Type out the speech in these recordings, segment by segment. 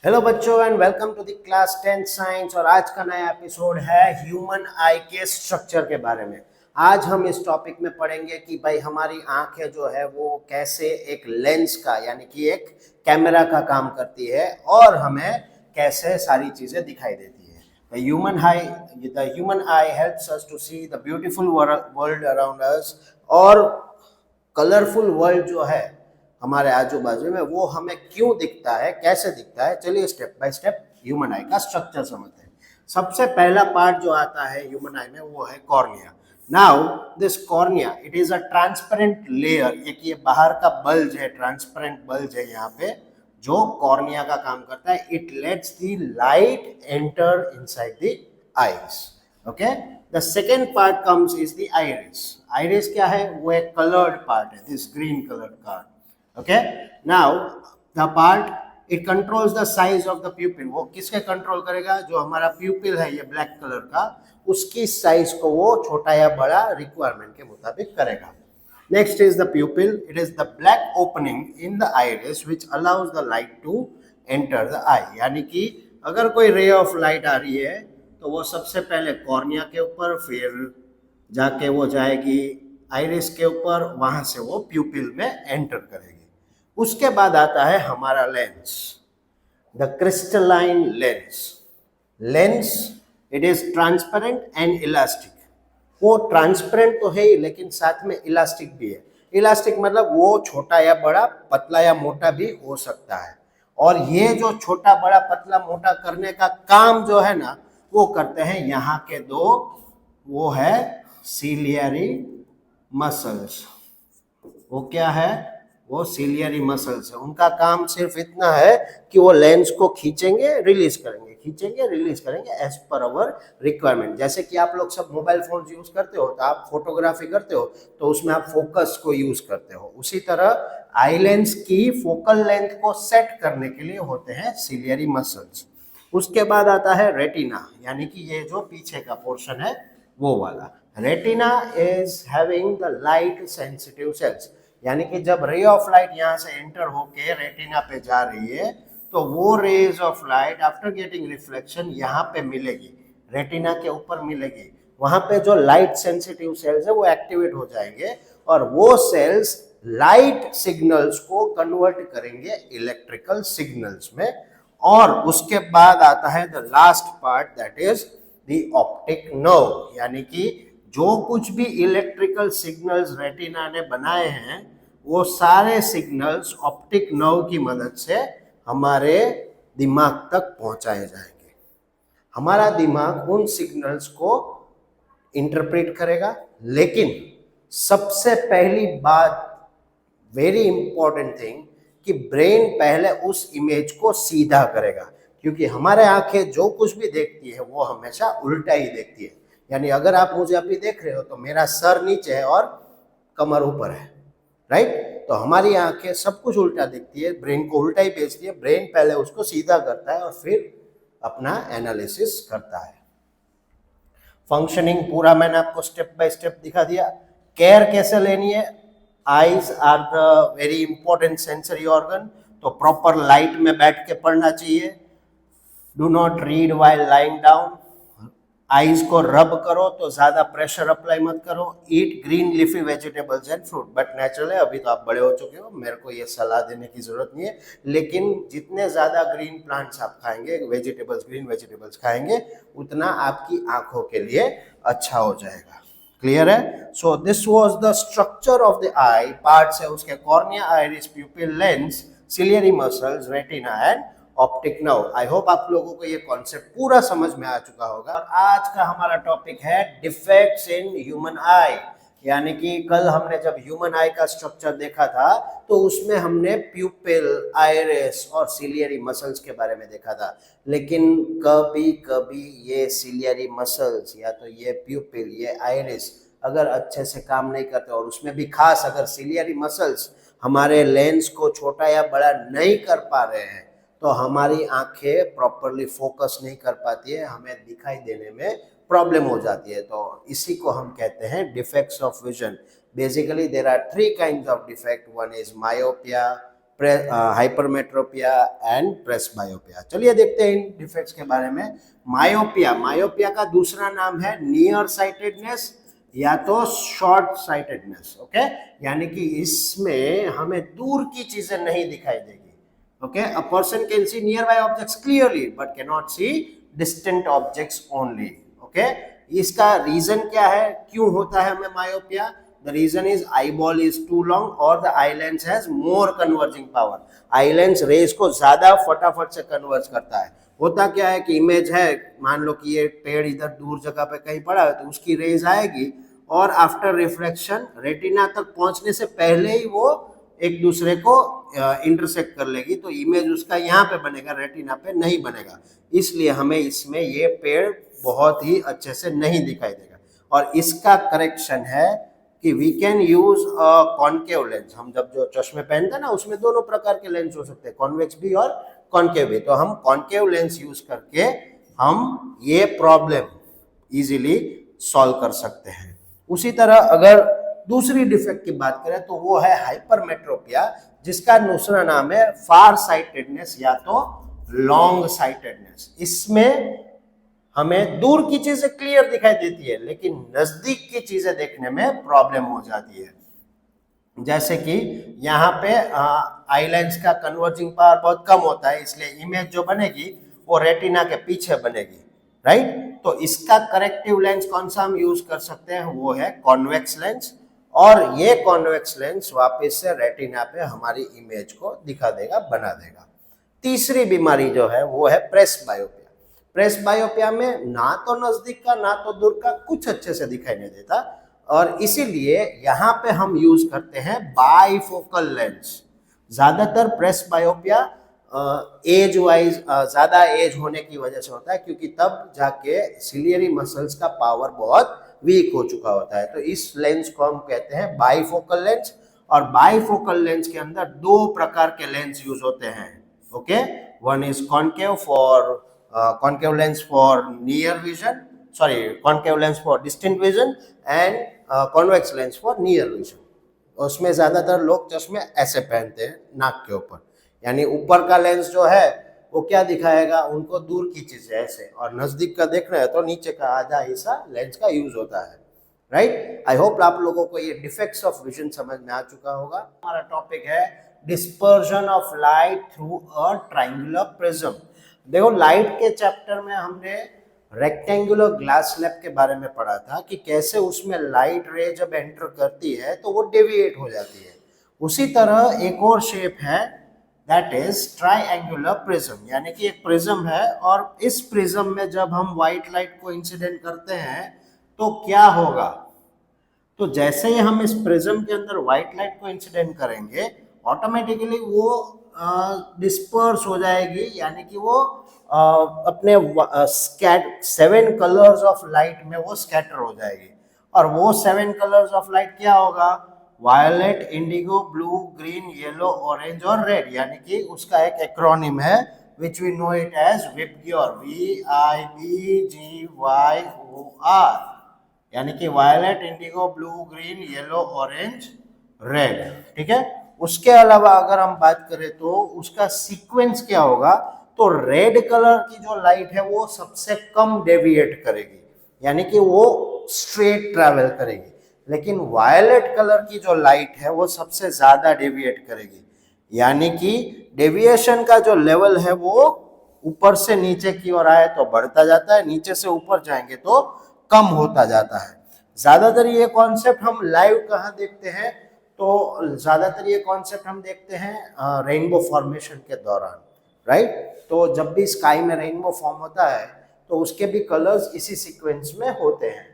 Hello बच्चों and welcome to the class 10 science. और आज का नया एपिसोड है ह्यूमन आई के स्ट्रक्चर के बारे में। आज हम इस टॉपिक में पढ़ेंगे कि भाई हमारी आंखें जो है वो कैसे एक लेंस का यानी कि एक कैमरा का काम करती है और हमें कैसे सारी चीजें दिखाई देती है। The human eye helps us to see the beautiful world around us. और कलरफुल वर्ल्ड जो है हमारे आजू बाजू में वो हमें क्यों दिखता है, कैसे दिखता है, चलिए स्टेप बाय स्टेप ह्यूमन आई का स्ट्रक्चर समझते हैं। सबसे पहला पार्ट जो आता है ह्यूमन आई में वो है cornea. Now this cornea it is a transparent layer, एक ये बाहर का बल्ज है, ट्रांसपेरेंट बल्ज है यहाँ पे जो कॉर्निया का काम करता है। It let's the light enter inside the eyes. Okay, the second part comes is the iris. Iris क्या है? वो एक कलर्ड पार्ट है, this green coloured part. Okay, now the part it controls the size of the pupil। वो किसके control करेगा? जो हमारा प्यूपिल है ये ब्लैक कलर का, उसकी साइज को वो छोटा या बड़ा रिक्वायरमेंट के मुताबिक करेगा। Next is the pupil. It is the black opening in the iris which allows the light to enter the eye. यानी कि अगर कोई रे ऑफ लाइट आ रही है तो वो सबसे पहले कॉर्निया के ऊपर, फिर जाके वो जाएगी आइरिस के ऊपर, वहां से वो प्यूपिल में एंटर करेगी। उसके बाद आता है हमारा lens, the crystalline lens. Lens it is transparent and elastic. वो ट्रांसपेरेंट तो है ही लेकिन साथ में इलास्टिक भी है। इलास्टिक मतलब वो छोटा या बड़ा, पतला या मोटा भी हो सकता है। और ये जो छोटा बड़ा पतला मोटा करने का काम जो है ना वो करते हैं यहाँ के दो, वो है सीलियरी मसल्स। वो क्या है? वो सीलियरी मसल्स है। उनका काम सिर्फ इतना है कि वो लेंस को खींचेंगे रिलीज करेंगे, खींचेंगे रिलीज करेंगे एज पर अवर रिक्वायरमेंट। जैसे कि आप लोग सब मोबाइल फोन यूज करते हो तो आप फोटोग्राफी करते हो तो उसमें आप फोकस को यूज करते हो, उसी तरह आई लेंस की फोकल लेंथ को सेट करने के लिए होते हैं सीलियरी मसल्स। उसके बाद आता है रेटिना, यानी कि ये जो पीछे का पोर्शन है वो वाला। Retina is having the light sensitive sales. यानी कि जब रे ऑफ लाइट यहाँ से एंटर होके रेटिना पे जा रही है तो वो rays of light after getting reflection यहाँ पे मिलेगी, रेटिना के ऊपर मिलेगी। वहां पे जो लाइट सेंसिटिव सेल्स है वो एक्टिवेट हो जाएंगे और वो सेल्स लाइट सिग्नल्स को कन्वर्ट करेंगे इलेक्ट्रिकल सिग्नल्स में। और उसके बाद आता है the last part, that is the optic nerve. यानी कि जो कुछ भी इलेक्ट्रिकल सिग्नल्स रेटिना ने बनाए हैं वो सारे सिग्नल्स ऑप्टिक नर्व की मदद से हमारे दिमाग तक पहुंचाए जाएंगे। हमारा दिमाग उन सिग्नल्स को इंटरप्रेट करेगा, लेकिन सबसे पहली बात, वेरी इंपॉर्टेंट थिंग, कि ब्रेन पहले उस इमेज को सीधा करेगा। क्योंकि हमारे आंखें जो कुछ भी देखती है वो हमेशा उल्टा ही देखती है। यानी अगर आप मुझे अभी देख रहे हो तो मेरा सर नीचे है और कमर ऊपर है, राइट? तो हमारी आंखें सब कुछ उल्टा दिखती है, ब्रेन को उल्टा ही भेजती है। ब्रेन पहले उसको सीधा करता है और फिर अपना एनालिसिस करता है। फंक्शनिंग पूरा मैंने आपको स्टेप बाय स्टेप दिखा दिया। केयर कैसे लेनी है? Eyes are the very important sensory organ, तो प्रॉपर लाइट में बैठ के पढ़ना चाहिए। Do not read while lying down. Eyes को रब करो तो ज्यादा प्रेशर अप्लाई मत करो। Eat green leafy vegetables and fruit. But natural है, अभी तो आप बड़े हो चुके हो, मेरे को ये सलाह देने की जरूरत नहीं है, लेकिन जितने ज्यादा ग्रीन प्लांट्स आप खाएंगे, वेजिटेबल्स, ग्रीन वेजिटेबल्स खाएंगे, उतना आपकी आंखों के लिए अच्छा हो जाएगा। क्लियर है? So this was the structure of the I. Parts है उसके cornea, iris, प्यूपिल, lens, ciliary muscles, retina and optic nerve. I hope आप लोगों को ये कॉन्सेप्ट पूरा समझ में आ चुका होगा। और आज का हमारा टॉपिक है डिफेक्ट्स इन ह्यूमन आई। यानी कि कल हमने जब ह्यूमन आई का स्ट्रक्चर देखा था तो उसमें हमने प्यूपिल, आइरिस और सिलियरी मसल्स के बारे में देखा था। लेकिन कभी कभी ये सिलियरी मसल्स या तो ये प्यूपिल, ये आइरिस अगर अच्छे से काम नहीं करते, और उसमें भी खास अगर सिलियरी मसल्स हमारे लेंस को छोटा या बड़ा नहीं कर पा रहे हैं तो हमारी आंखें प्रॉपरली फोकस नहीं कर पाती है, हमें दिखाई देने में प्रॉब्लम हो जाती है। तो इसी को हम कहते हैं defects of vision. Basically there are three kinds of defect. One is myopia, hypermetropia and presbyopia. चलिए देखते हैं इन डिफेक्ट्स के बारे में। मायोपिया, मायोपिया का दूसरा नाम है नियर साइटेडनेस या तो शॉर्ट साइटेडनेस। ओके, यानी कि इसमें हमें दूर की चीजें नहीं दिखाई देगी। Okay, a person can see near by objects clearly but can not see distant objects only. Okay, इसका रीजन क्या है, क्यों होता है हमें myopia? The reason is eyeball is too long or the eye lens has more converging power. Eye lens rays को ज्यादा फटाफट से कन्वर्ज करता है। होता क्या है कि इमेज है, मान लो कि ये पेड़ इधर दूर जगह पे कहीं पड़ा है तो उसकी रेज आएगी और आफ्टर रिफ्लेक्शन रेटिना तक पहुंचने से पहले ही वो एक दूसरे को इंटरसेक्ट कर लेगी, तो इमेज उसका यहाँ पे बनेगा, रेटिना पे नहीं बनेगा। इसलिए हमें इसमें ये पेड़ बहुत ही अच्छे से नहीं दिखाई देगा। और इसका करेक्शन है कि we can use concave lens. हम जब जो चश्मे पहनते हैं ना उसमें दोनों प्रकार के लेंस हो सकते हैं, कॉन्वेक्स भी और कॉन्केव भी। तो हम कॉन्केव लेंस यूज करके हम ये प्रॉब्लम इजीली सॉल्व कर सकते हैं। उसी तरह अगर दूसरी डिफेक्ट की बात करें तो वो है हाइपरमेट्रोपिया, जिसका दूसरा नाम है फार साइटेडनेस या तो लॉन्ग साइटेडनेस। इसमें हमें दूर की चीजें क्लियर दिखाई देती है लेकिन नजदीक की चीजें देखने में प्रॉब्लम हो जाती है। जैसे कि यहाँ पे आई लेंस का कन्वर्जिंग पावर बहुत कम होता है, इसलिए इमेज जो बनेगी वो रेटिना के पीछे बनेगी, राइट। तो इसका करेक्टिव लेंस कौन सा हम यूज कर सकते हैं, वो है कॉन्वेक्स लेंस। और ये कॉन्वेक्स लेंस वापस से रेटिना पे हमारी इमेज को दिखा देगा, बना देगा। तीसरी बीमारी जो है वो है प्रेसबायोपिया। प्रेसबायोपिया में ना तो नजदीक का ना तो दूर का कुछ अच्छे से दिखाई नहीं देता और इसीलिए यहाँ पे हम यूज करते हैं बाइफोकल लेंस। ज्यादातर प्रेसबायोपिया एज वाइज ज्यादा एज होने की वजह से होता है, क्योंकि तब जाके सिलियरी मसल्स का पावर बहुत वीक हो चुका होता है। तो इस लेंस को हम कहते हैं बाइफोकल लेंस। और बाइफोकल लेंस के अंदर दो प्रकार के लेंस यूज होते हैं। Okay, one is concave for concave lens for near vision, sorry, concave lens for distant vision and convex lens for near vision। उसमें ज्यादातर लोग चश्मे ऐसे पहनते हैं नाक के ऊपर, यानी ऊपर का लेंस जो है वो क्या दिखाएगा, उनको दूर की चीजें ऐसे, और नजदीक का देख रहे हैं तो नीचे का आधा हिस्सा लेंस का यूज होता है, राइट। आई होप आप लोगों को ये डिफेक्ट्स ऑफ विजन समझ में आ चुका होगा। हमारा टॉपिक है dispersion of light through a triangular prism. देखो, लाइट के चैप्टर में हमने रेक्टेंगुलर ग्लास स्लैब के बारे में पढ़ा था कि कैसे उसमें लाइट रे जब एंटर करती है तो वो डेविएट हो जाती है। उसी तरह एक और शेप है, दैट इज ट्रायंगुलर प्रिज्म, यानी कि एक प्रिज्म है और इस प्रिज्म में जब हम व्हाइट लाइट को इंसिडेंट करते हैं तो क्या होगा, तो जैसे ही हम इस प्रिज्म के अंदर व्हाइट लाइट को इंसिडेंट करेंगे ऑटोमेटिकली वो डिस्पर्स हो जाएगी, यानी कि वो अपने 7 कलर्स ऑफ लाइट में वो स्कैटर हो जाएगी। और वो 7 कलर्स ऑफ लाइट क्या होगा, violet, indigo, blue, green, yellow, orange और रेड, यानी कि उसका एक एक्रोनिम है which we know it as VIBGYOR, VIBGYOR, यानी कि violet, indigo, blue, green, yellow, orange, red. ठीक है, उसके अलावा अगर हम बात करें तो उसका सीक्वेंस क्या होगा, तो रेड कलर की जो लाइट है वो सबसे कम डेविएट करेगी, यानी कि वो स्ट्रेट ट्रैवल करेगी, लेकिन वायलेट कलर की जो लाइट है वो सबसे ज्यादा डेविएट करेगी, यानी कि डेविएशन का जो लेवल है वो ऊपर से नीचे की ओर आए तो बढ़ता जाता है, नीचे से ऊपर जाएंगे तो कम होता जाता है। ज्यादातर ये कॉन्सेप्ट हम लाइव कहाँ देखते हैं, तो ज्यादातर ये कॉन्सेप्ट हम देखते हैं रेनबो फॉर्मेशन के दौरान, राइट। तो जब भी स्काई में रेनबो फॉर्म होता है तो उसके भी कलर्स इसी सीक्वेंस में होते हैं।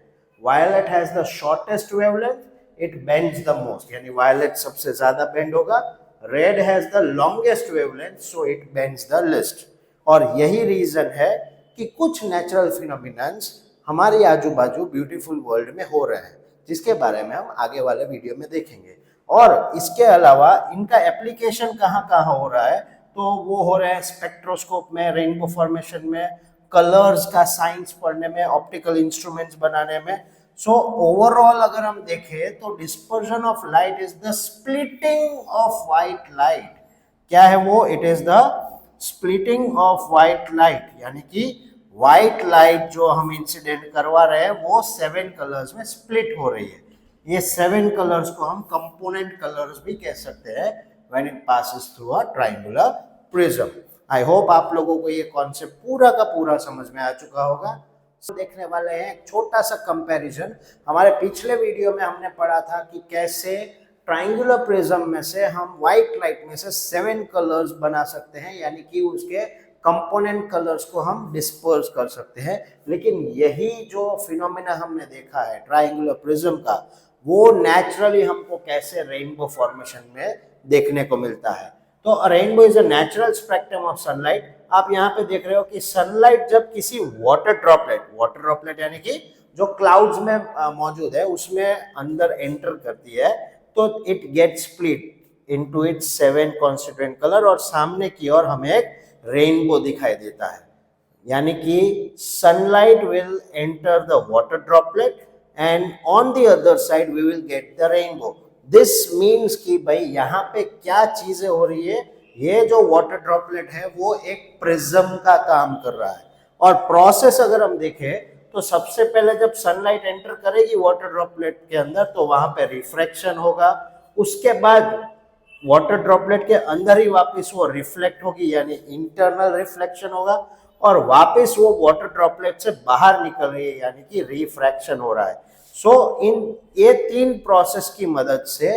Violet has the shortest wavelength, it bends the most, यानी वायलेट सबसे ज्यादा बेंड होगा। Red has the longest wavelength, so it bends the least. और यही रीजन है कि कुछ नेचुरल फिनोमिनन्स हमारे आजू बाजू ब्यूटीफुल वर्ल्ड में हो रहे हैं, जिसके बारे में हम आगे वाले वीडियो में देखेंगे। और इसके अलावा इनका एप्लीकेशन कहाँ कहाँ हो रहा है, तो वो हो रहा है स्पेक्ट्रोस्कोप में, रेनबो फॉर्मेशन में, कलर्स का साइंस पढ़ने में, ऑप्टिकल इंस्ट्रूमेंट्स बनाने में। सो ओवरऑल अगर हम देखें तो dispersion of light is the splitting of white light क्या है वो? It is the splitting of white light, यानी कि व्हाइट लाइट जो हम इंसिडेंट करवा रहे हैं वो 7 कलर्स में स्प्लिट हो रही है। ये 7 कलर्स को हम कंपोनेंट कलर्स भी कह सकते हैं when it passes through a triangular prism. I hope आप लोगों को ये कॉन्सेप्ट पूरा का पूरा समझ में आ चुका होगा। देखने वाले हैं एक छोटा सा कंपैरिजन। हमारे पिछले वीडियो में हमने पढ़ा था कि कैसे ट्रायंगुलर प्रिज्म में से हम व्हाइट लाइट में से 7 कलर्स बना सकते हैं, यानी कि उसके कंपोनेंट कलर्स को हम डिस्पर्स कर सकते हैं। लेकिन यही जो फिनोमेना हमने देखा है ट्रायंगुलर प्रिज्म का, वो नेचुरली हमको कैसे रेनबो फॉर्मेशन में देखने को मिलता है। तो rainbow is a natural spectrum of sunlight. आप यहाँ पे देख रहे हो कि सनलाइट जब किसी वाटर ड्रॉपलेट यानी कि जो क्लाउड्स में मौजूद है उसमें अंदर एंटर करती है, तो it get split into its 7 constituent colour और सामने की ओर हमें एक रेनबो दिखाई देता है। यानी कि sunlight will enter the water droplet and on the other side we will get the rainbow. This means कि भाई यहाँ पे क्या चीजें हो रही है, ये जो वाटर ड्रॉपलेट है वो एक प्रिज्म का काम कर रहा है। और प्रोसेस अगर हम देखें तो सबसे पहले जब सनलाइट एंटर करेगी वाटर ड्रॉपलेट के अंदर तो वहां पे रिफ्रैक्शन होगा, उसके बाद वाटर ड्रॉपलेट के अंदर ही वापस वो रिफ्लेक्ट होगी यानी इंटरनल रिफ्लेक्शन होगा, और वापस वो वाटर ड्रॉपलेट से बाहर निकल रही है यानी कि रिफ्रैक्शन हो रहा है। सो इन ये 3 प्रोसेस की मदद से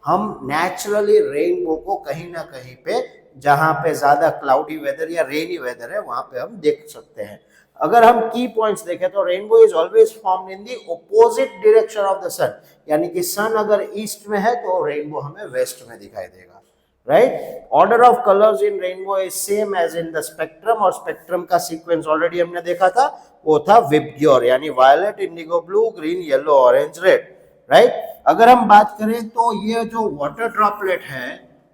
हम नेचुरली रेनबो को कहीं ना कहीं पे जहां पे ज्यादा क्लाउडी वेदर या रेनी वेदर है वहां पे हम देख सकते हैं। अगर हम की पॉइंट्स देखें तो rainbow is always formed in the opposite direction of the sun, यानी कि सन अगर ईस्ट में है तो रेनबो हमें वेस्ट में दिखाई देगा। Right, order of colours in rainbow is same as in the spectrum, और स्पेक्ट्रम का सीक्वेंस ऑलरेडी हमने देखा था, वो था विबग्योर यानी violet, indigo blue, green, yellow, orange, red. Right, अगर हम बात करें तो ये जो वाटर ड्रॉपलेट है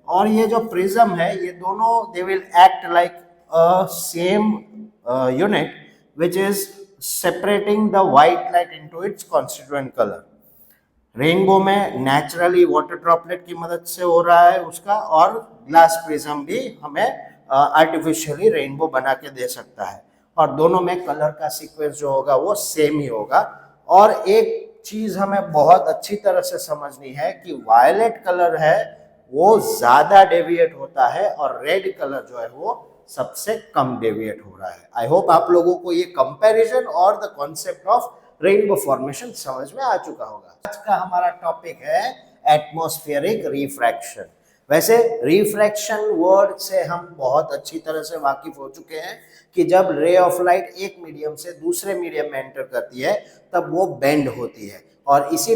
और ये जो प्रिज्म है, ये दोनों they will act like a same unit which is separating the white light into its constituent color. Rainbow में नेचुरली वाटर ड्रॉपलेट की मदद से हो रहा है उसका, और ग्लास प्रिज्म भी हमें आर्टिफिशियली रेनबो बना के दे सकता है, और दोनों में कलर का सीक्वेंस जो होगा वो सेम ही होगा। और एक चीज हमें बहुत अच्छी तरह से समझनी है कि वायलेट कलर है वो ज्यादा डेविएट होता है और रेड कलर जो है वो सबसे कम डेविएट हो रहा है। आई होप आप लोगों को ये कंपैरिजन और the concept of rainbow formation समझ में आ चुका होगा। आज का हमारा टॉपिक है एटमॉस्फेरिक रिफ्रैक्शन। वैसे रिफ्रैक्शन वर्ड से हम बहुत अच्छी तरह से वाकिफ हो चुके हैं कि जब रे ऑफ लाइट एक मीडियम से दूसरे मीडियम में एंटर करती है तब वो बेंड होती है, और इसी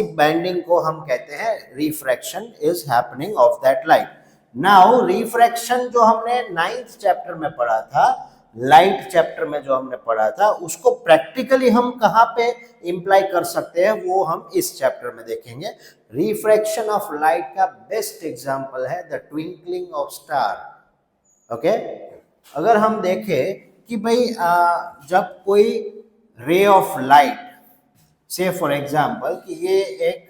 बेंडिंग को हम कहते हैं refraction is happening of that light. Now refraction जो हमने 9th चैप्टर में पढ़ा था, लाइट चैप्टर में जो हमने पढ़ा था, उसको प्रैक्टिकली हम कहाँ पे इंप्लाई कर सकते हैं वो हम इस चैप्टर में देखेंगे। रिफ्रैक्शन ऑफ लाइट का बेस्ट एग्जांपल है the twinkling of star. Okay, अगर हम देखें कि भाई जब कोई रे ऑफ लाइट, से फॉर एग्जांपल कि ये एक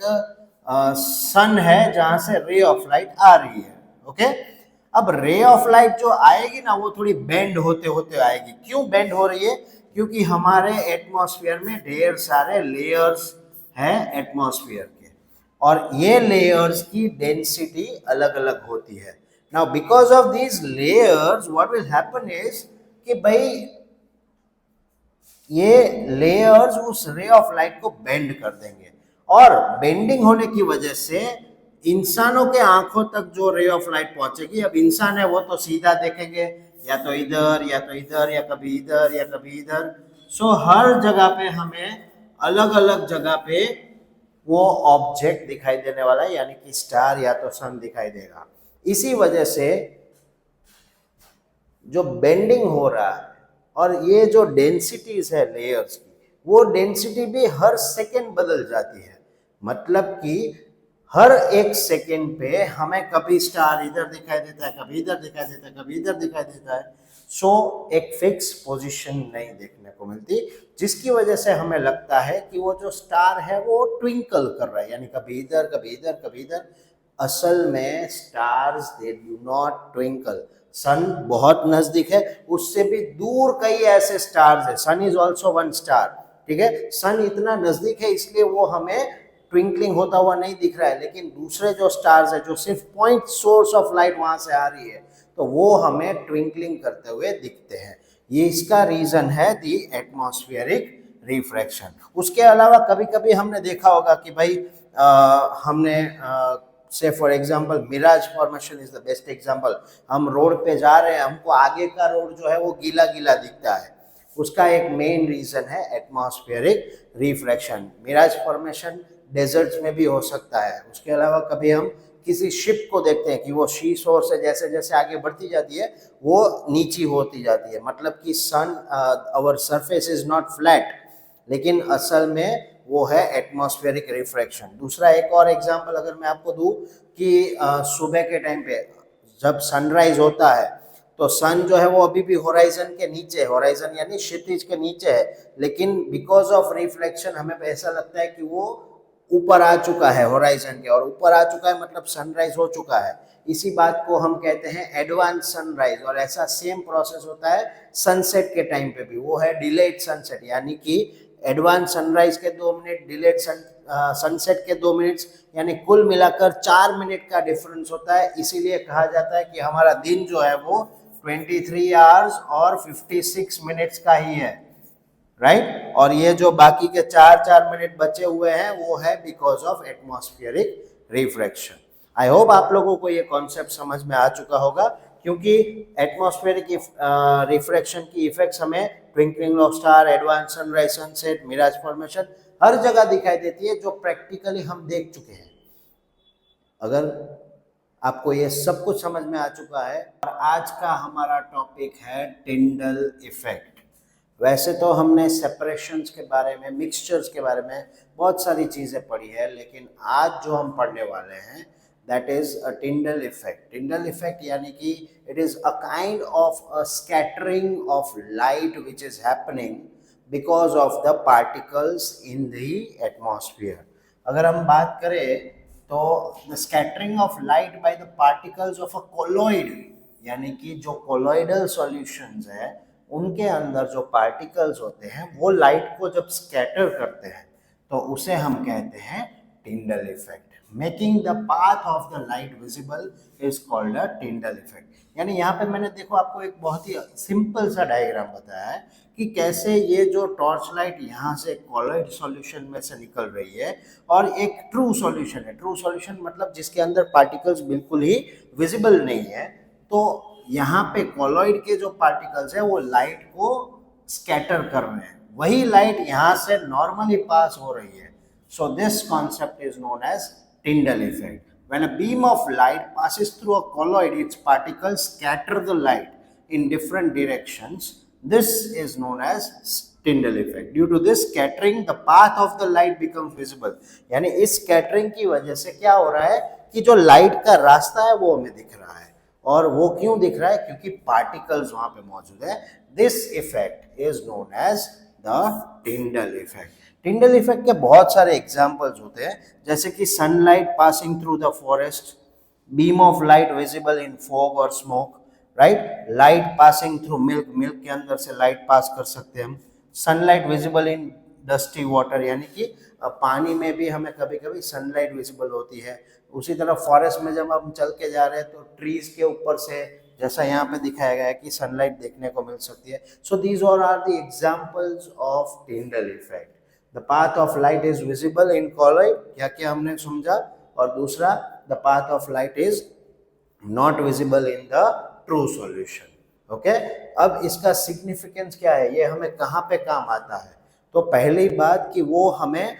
सन है जहां से रे ऑफ लाइट आ रही है। ओके, अब रे ऑफ लाइट जो आएगी ना वो थोड़ी बेंड होते होते आएगी। क्यों बेंड हो रही है? क्योंकि हमारे एटमॉस्फेयर में ढेर सारे लेयर्स हैं एटमॉस्फेयर के, और ये लेयर्स की डेंसिटी अलग अलग होती है। Now because of these layers what will happen is कि भाई ये लेयर्स उस रे ऑफ लाइट को बेंड कर देंगे, और बेंडिंग होने की वजह से इंसानों के आंखों तक जो रे ऑफ लाइट पहुंचेगी, अब इंसान है वो तो सीधा देखेंगे, या तो इधर या तो इधर या कभी इधर या कभी इधर। सो हर जगह पे हमें अलग अलग जगह पे वो ऑब्जेक्ट दिखाई देने वाला है, यानी कि स्टार या तो सन दिखाई देगा। इसी वजह से जो बेंडिंग हो रहा है और ये जो डेंसिटीज है लेयर्स की, वो डेंसिटी भी हर सेकेंड बदल जाती है। मतलब कि हर एक सेकेंड पे हमें कभी स्टार इधर दिखाई देता है, कभी इधर दिखाई देता है, कभी इधर दिखाई देता है। सो एक फिक्स पोजीशन नहीं देखने को मिलती, जिसकी वजह से हमें लगता है कि वो जो स्टार है वो ट्विंकल कर रहा है, यानी कभी इधर कभी इधर कभी इधर। असल में stars they do not twinkle. Sun बहुत नजदीक है, उससे भी दूर कई ऐसे स्टार्स है। सन इज ऑल्सो वन स्टार, ठीक है। सन इतना नजदीक है इसलिए वो हमें ट्विंकलिंग होता हुआ नहीं दिख रहा है, लेकिन दूसरे जो स्टार्स है जो सिर्फ पॉइंट सोर्स ऑफ लाइट वहां से आ रही है, तो वो हमें ट्विंकलिंग करते हुए दिखते हैं। ये इसका रीजन है दी एटमॉस्फेरिक रिफ्रैक्शन। उसके अलावा कभी कभी हमने देखा होगा कि भाई हमने say for example mirage formation is the best example. हम रोड पे जा रहे हैं, हमको आगे का रोड जो है वो गीला गीला दिखता है। उसका एक मेन रीजन है atmospheric refraction. Mirage formation deserts में भी हो सकता है। उसके अलावा कभी हम किसी शिप को देखते हैं कि वो शी शोर से जैसे जैसे आगे बढ़ती जाती है वो नीची होती जाती है, मतलब कि sun our surface is not flat, लेकिन असल में वो है एटमॉस्फेरिक रिफ्रैक्शन। दूसरा एक और एग्जांपल अगर मैं आपको दूं कि सुबह के टाइम पे जब सनराइज होता है तो सन जो है वो अभी भी होराइजन के नीचे है, होराइजन यानी क्षितिज के नीचे है, लेकिन बिकॉज ऑफ रिफ्लेक्शन हमें ऐसा लगता है कि वो ऊपर आ चुका है होराइजन के, और ऊपर आ चुका है मतलब सनराइज हो चुका है। इसी बात को हम कहते हैं एडवांस सनराइज। और ऐसा सेम प्रोसेस होता है सनसेट के टाइम पे भी, वो है डिलेड सनसेट, यानी कि एडवांस सनराइज के 2 मिनट, डिलेड सनसेट के 2 मिनट, यानी कुल मिलाकर 4 मिनट का डिफरेंस होता है। इसीलिए कहा जाता है कि हमारा दिन जो है वो 23 आवर्स और 56 मिनट्स का ही है, राइट। और ये जो बाकी के 4 मिनट बचे हुए हैं वो है because of atmospheric refraction. I hope आप लोगों को ये कॉन्सेप्ट समझ में आ चुका होगा, क्योंकि एटमॉस्फेरिक रिफ्रैक्शन की इफेक्ट्स हमें twinkling of star, advance sunrise, sunset, mirage formation हर जगह दिखाई देती है, जो प्रैक्टिकली हम देख चुके हैं। अगर आपको ये सब कुछ समझ में आ चुका है, और आज का हमारा टॉपिक है टिंडल इफेक्ट। वैसे तो हमने सेपरेशंस के बारे में, मिक्सचर्स के बारे में बहुत सारी चीज़ें पढ़ी है, लेकिन आज जो हम पढ़ने वाले हैं that is a Tyndall effect. Tyndall effect यानी कि it is a kind of a scattering of light which is happening because of the particles in the atmosphere. अगर हम बात करें तो the scattering of light by the particles of a colloid, यानी कि जो कोलॉइडल सॉल्यूशंस है उनके अंदर जो पार्टिकल्स होते हैं वो लाइट को जब स्कैटर करते हैं तो उसे हम कहते हैं Tyndall effect. Making the path of the light visible is called a Tyndall effect. यानी यहाँ पे मैंने देखो आपको एक बहुत ही सिंपल सा डायग्राम बताया है कि कैसे ये जो टॉर्च लाइट यहाँ से कॉलॉइड सॉल्यूशन में से निकल रही है और एक ट्रू सॉल्यूशन है। ट्रू सॉल्यूशन मतलब जिसके अंदर पार्टिकल्स बिल्कुल ही विजिबल नहीं है। तो यहाँ पे कॉलॉइड के जो पार्टिकल्स है वो लाइट को स्कैटर कर रहे हैं, वही लाइट यहाँ से नॉर्मली पास हो रही है। So this concept is known as Tyndall effect. When a beam of light passes through a colloid, its particles scatter the light in different directions. This is known as Tyndall effect. Due to this scattering, the path of the light becomes visible. यानी इस scattering की वजह से क्या हो रहा है कि जो light का रास्ता है वो हमें दिख रहा है। और वो क्यों दिख रहा है? क्योंकि particles वहाँ पे मौजूद है। This effect is known as the Tyndall effect. Tyndall effect के बहुत सारे एग्जाम्पल्स होते हैं, जैसे कि sunlight passing through the forest, beam of light visible in fog और smoke, right. Light passing through milk, milk के अंदर से लाइट पास कर सकते हैं हम। Sunlight visible in dusty water, यानी कि पानी में भी हमें कभी कभी सनलाइट विजिबल होती है। उसी तरह फॉरेस्ट में जब हम चल के जा रहे हैं तो ट्रीज के ऊपर से जैसा यहाँ पे दिखाया गया है कि सनलाइट देखने को मिल सकती है। So these all are the examples of Tyndall effect. The path of light is visible in colloid, क्या क्या हमने समझा। और दूसरा, the path of light is not visible in the true solution. Okay, अब इसका सिग्निफिकेंस क्या है, ये हमें कहाँ पे काम आता है? तो पहली बात कि वो हमें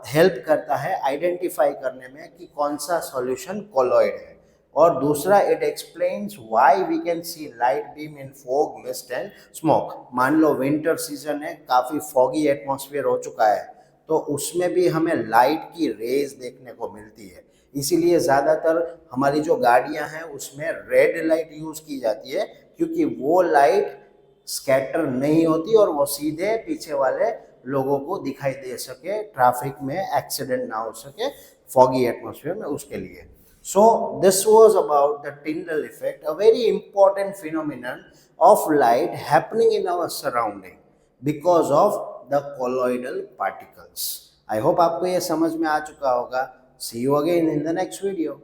हेल्प करता है आइडेंटिफाई करने में कि कौन सा सॉल्यूशन कोलॉइड है। और दूसरा, it explains why we can see light beam in fog, mist and smoke. मान लो विंटर सीजन है, काफ़ी फॉगी एटमॉस्फेयर हो चुका है, तो उसमें भी हमें लाइट की रेज देखने को मिलती है। इसीलिए ज़्यादातर हमारी जो गाड़ियां हैं उसमें रेड लाइट यूज़ की जाती है, क्योंकि वो लाइट स्कैटर नहीं होती और वो सीधे पीछे वाले लोगों को दिखाई दे सके, ट्रैफिक में एक्सीडेंट ना हो सके फॉगी एटमॉस्फेयर में, उसके लिए। So this was about the Tyndall effect, a very important phenomenon of light happening in our surrounding because of the colloidal particles. I hope आपको ये समझ में आ चुका होगा. See you again in the next video.